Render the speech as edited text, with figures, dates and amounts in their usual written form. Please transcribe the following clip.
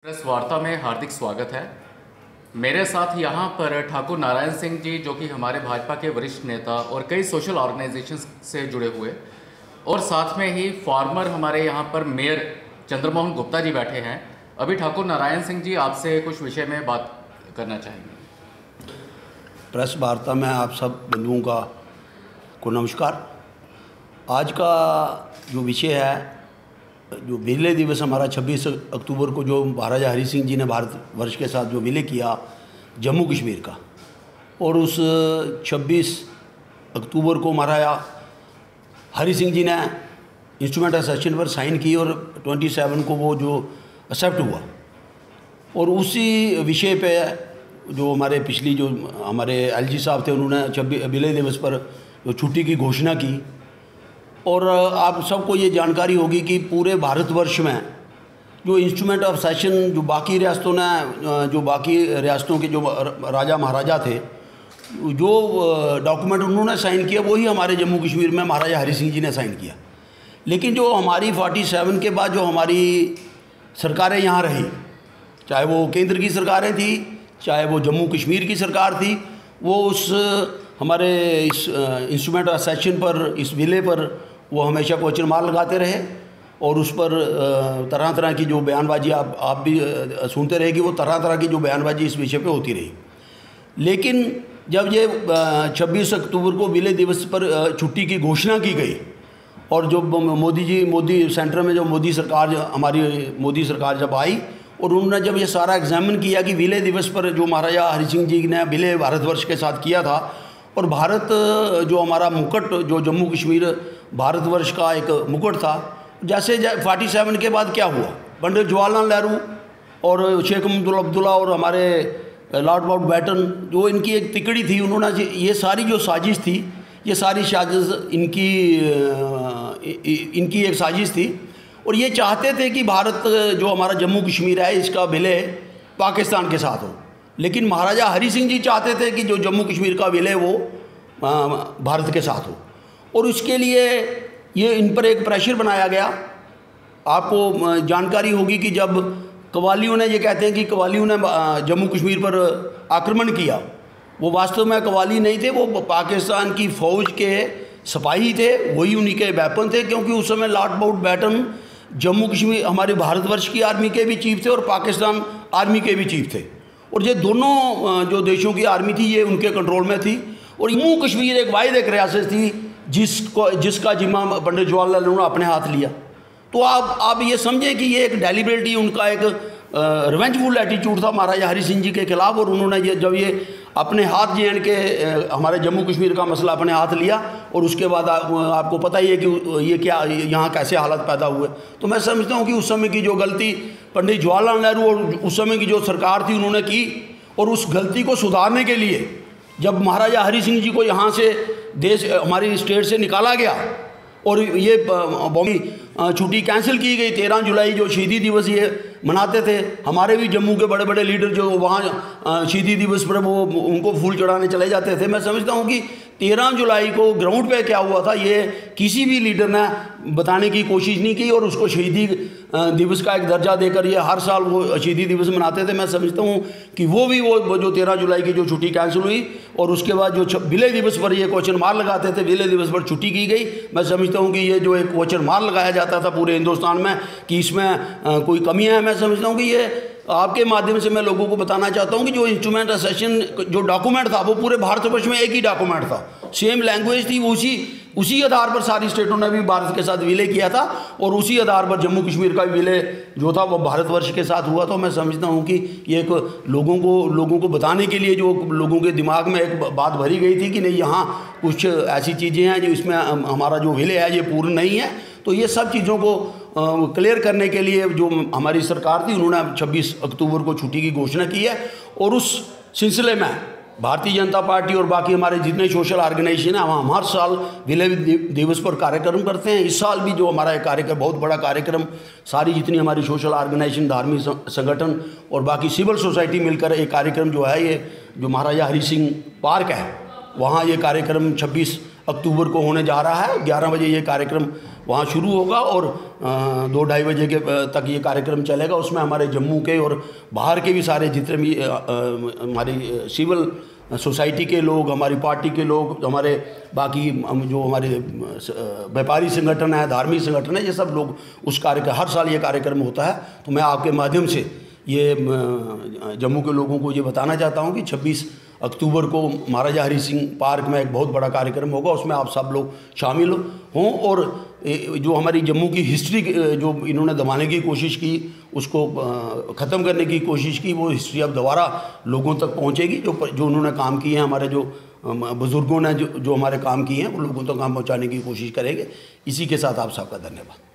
Press वार्ता में हार्दिक स्वागत है। मेरे साथ यहाँ पर ठाकुर नारायण सिंह जी, जो कि हमारे भाजपा के वरिष्ठ नेता और कई सोशल ऑर्गेनाइजेशंस से जुड़े हुए, और साथ में ही फॉर्मर हमारे यहाँ पर मेयर चंद्रमोहन गुप्ता जी बैठे हैं। अभी ठाकुर नारायण सिंह जी आपसे कुछ विषय में बात करना चाहेंगे। प्रेस वार्ता में आप सब बंधुओं को नमस्कार। आज का जो विषय है, जो विलय दिवस हमारा 26 अक्टूबर को जो महाराजा हरि सिंह जी ने भारतवर्ष के साथ जो विलय किया जम्मू कश्मीर का, और उस 26 अक्टूबर को महाराजा हरि सिंह जी ने इंस्ट्रूमेंट एसेशन पर साइन की और 27 को वो जो एक्सेप्ट हुआ। और उसी विषय पे जो हमारे पिछली जो हमारे एलजी साहब थे, उन्होंने विलय दिवस पर जो छुट्टी की घोषणा की। और आप सबको ये जानकारी होगी कि पूरे भारतवर्ष में जो इंस्ट्रूमेंट ऑफ सेशन जो बाकी रियासतों के जो राजा महाराजा थे, जो डॉक्यूमेंट उन्होंने साइन किया वही हमारे जम्मू कश्मीर में महाराजा हरि सिंह जी ने साइन किया। लेकिन जो हमारी 47 के बाद जो हमारी सरकारें यहाँ रही, चाहे वो केंद्र की सरकारें थी, चाहे वो जम्मू कश्मीर की सरकार थी, वो उस हमारे इस इंस्ट्रूमेंट ऑफ सेशन पर, इस विलय पर वो हमेशा क्वेश्चन मार्क लगाते रहे। और उस पर तरह तरह की जो बयानबाजी आप भी सुनते रहे कि वो तरह तरह की जो बयानबाजी इस विषय पे होती रही। लेकिन जब ये 26 अक्टूबर को विलय दिवस पर छुट्टी की घोषणा की गई, और जो मोदी सेंटर में जो हमारी मोदी सरकार जब आई, और उन्होंने जब ये सारा एग्जामिन किया कि विलय दिवस पर जो महाराजा हरि सिंह जी ने विलय भारतवर्ष के साथ किया था, और भारत जो हमारा मुकुट, जो जम्मू कश्मीर भारतवर्ष का एक मुकुट था, जैसे 47 के बाद क्या हुआ, पंडित जवाहरलाल नेहरू और शेख अब्दुल्ला और हमारे लॉर्ड माउंटबेटन, जो इनकी एक तिकड़ी थी, उन्होंने ये सारी जो साजिश थी, ये सारी साजिश इनकी एक साजिश थी। और ये चाहते थे कि भारत जो हमारा जम्मू कश्मीर है, इसका विलय पाकिस्तान के साथ हो। लेकिन महाराजा हरि सिंह जी चाहते थे कि जो जम्मू कश्मीर का विलय वो भारत के साथ हो। और उसके लिए ये इन पर एक प्रेशर बनाया गया। आपको जानकारी होगी कि जब कव्वालियों ने, ये कहते हैं कि कव्वालियों ने जम्मू कश्मीर पर आक्रमण किया, वो वास्तव में कव्वाली नहीं थे, वो पाकिस्तान की फ़ौज के सिपाही थे, वही उन्हीं के वेपन थे। क्योंकि उस समय लॉर्ड माउंटबेटन जम्मू कश्मीर हमारे भारतवर्ष की आर्मी के भी चीफ थे और पाकिस्तान आर्मी के भी चीफ थे, और ये दोनों जो देशों की आर्मी थी ये उनके कंट्रोल में थी। और जम्मू कश्मीर एक वाहिद एक रियासत थी जिसका जिम्मा पंडित जवाहरलाल नेहरू ने अपने हाथ लिया। तो आप ये समझें कि ये एक डेलिबरेटली उनका एक रिवेंजफुल एटीट्यूड था महाराजा हरि सिंह जी के खिलाफ। और उन्होंने जब ये अपने हाथ के हमारे जम्मू कश्मीर का मसला अपने हाथ लिया, और उसके बाद आपको पता ही है कि ये क्या यहाँ कैसे हालत पैदा हुए। तो मैं समझता हूँ कि उस समय की जो गलती पंडित जवाहरलाल नेहरू और उस समय की जो सरकार थी उन्होंने की, और उस गलती को सुधारने के लिए जब महाराजा हरि सिंह जी को यहाँ से हमारी स्टेट से निकाला गया और ये छुट्टी कैंसिल की गई, 13 जुलाई जो शहीदी दिवस ये मनाते थे, हमारे भी जम्मू के बड़े बड़े लीडर जो वहाँ शहीदी दिवस पर वो उनको फूल चढ़ाने चले जाते थे। मैं समझता हूँ कि 13 जुलाई को ग्राउंड पे क्या हुआ था ये किसी भी लीडर ने बताने की कोशिश नहीं की, और उसको शहीदी दिवस का एक दर्जा देकर ये हर साल वो शहीदी दिवस मनाते थे। मैं समझता हूँ कि वो जो 13 जुलाई की जो छुट्टी कैंसिल हुई, और उसके बाद जो विलय दिवस पर ये क्वेश्चन मार्क लगाते थे, विलय दिवस पर छुट्टी की गई। मैं समझता हूँ कि ये जो एक क्वेश्चन मार्क लगाया जाता था पूरे हिंदुस्तान में कि इसमें कोई कमी है, मैं समझता हूँ कि ये आपके माध्यम से मैं लोगों को बताना चाहता हूँ कि जो इंस्ट्रूमेंट सेशन जो डॉक्यूमेंट था वो पूरे भारतवर्ष में एक ही डॉक्यूमेंट था, सेम लैंग्वेज थी, उसी आधार पर सारी स्टेटों ने भी भारत के साथ विलय किया था, और उसी आधार पर जम्मू कश्मीर का विलय जो था वो भारतवर्ष के साथ हुआ। तो मैं समझता हूँ कि ये एक लोगों को बताने के लिए जो लोगों के दिमाग में एक बात भरी गई थी कि नहीं, यहाँ कुछ ऐसी चीज़ें हैं जो इसमें हमारा जो विलय है ये पूर्ण नहीं है। तो ये सब चीज़ों को क्लियर करने के लिए जो हमारी सरकार थी, उन्होंने 26 अक्टूबर को छुट्टी की घोषणा की है। और उस सिलसिले में भारतीय जनता पार्टी और बाकी हमारे जितने सोशल ऑर्गेनाइजेशन हैं, हम हर साल विलय दिवस पर कार्यक्रम करते हैं। इस साल भी जो हमारा एक कार्यक्रम, बहुत बड़ा कार्यक्रम, सारी जितनी हमारी सोशल ऑर्गेनाइजेशन, धार्मिक संगठन और बाकी सिविल सोसाइटी मिलकर एक कार्यक्रम जो है, ये जो महाराजा हरि सिंह पार्क है, वहाँ ये कार्यक्रम 26 अक्टूबर को होने जा रहा है। 11 बजे ये कार्यक्रम वहाँ शुरू होगा और 2-2:30 बजे के तक ये कार्यक्रम चलेगा। उसमें हमारे जम्मू के और बाहर के भी सारे जितने भी हमारी सिविल सोसाइटी के लोग, हमारी पार्टी के लोग, हमारे बाकी जो हमारे व्यापारी संगठन है, धार्मिक संगठन है, ये सब लोग उस हर साल ये कार्यक्रम होता है। तो मैं आपके माध्यम से ये जम्मू के लोगों को ये बताना चाहता हूँ कि 26 अक्टूबर को महाराजा हरि सिंह पार्क में एक बहुत बड़ा कार्यक्रम होगा, उसमें आप सब लोग शामिल हों और जो हमारी जम्मू की हिस्ट्री जो इन्होंने दबाने की कोशिश की, उसको ख़त्म करने की कोशिश की, वो हिस्ट्री अब दोबारा लोगों तक पहुंचेगी। जो उन्होंने काम किए हैं, हमारे जो बुज़ुर्गों ने जो हमारे काम किए हैं, वो लोगों तक काम पहुंचाने की कोशिश करेंगे। इसी के साथ आप सबका धन्यवाद।